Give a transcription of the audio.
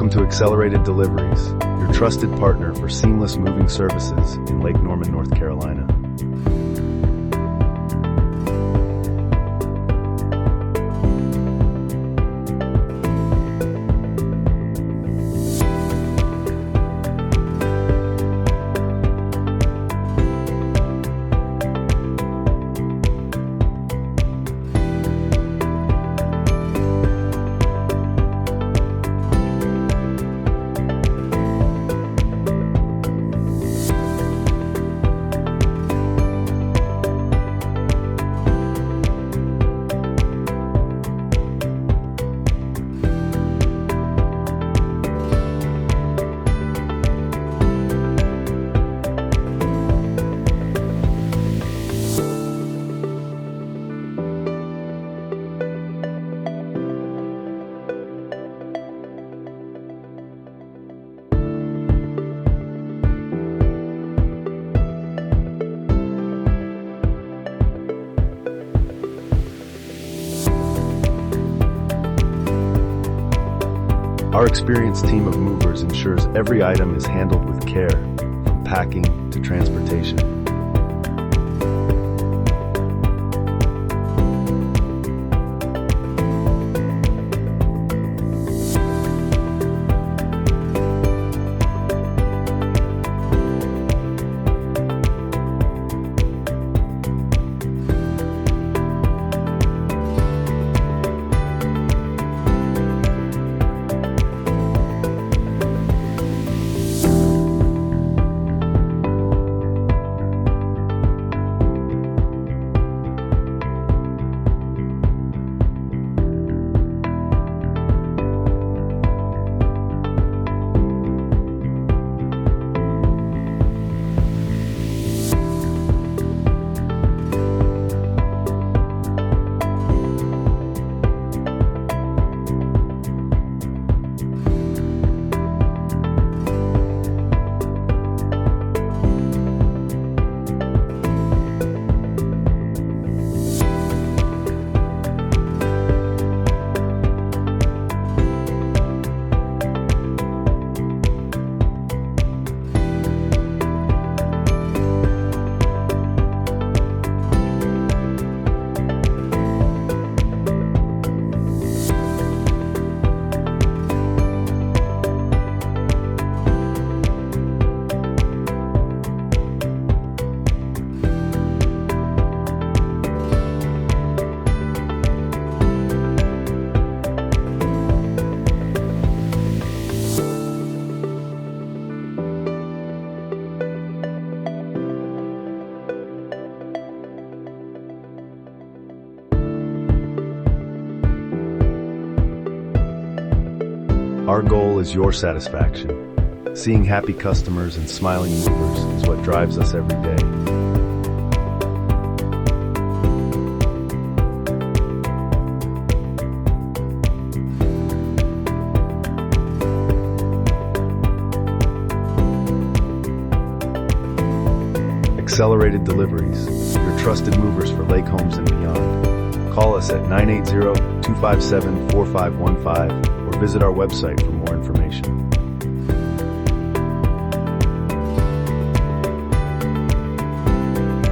Welcome to Accelerated Deliveries, your trusted partner for seamless moving services in Lake Norman, North Carolina. Our experienced team of movers ensures every item is handled with care, from packing to transportation. Our goal is your satisfaction. Seeing happy customers and smiling movers is what drives us every day. Accelerated Deliveries, your trusted movers for lake homes and beyond. Call us at 980-257-4515 or visit our website for more information.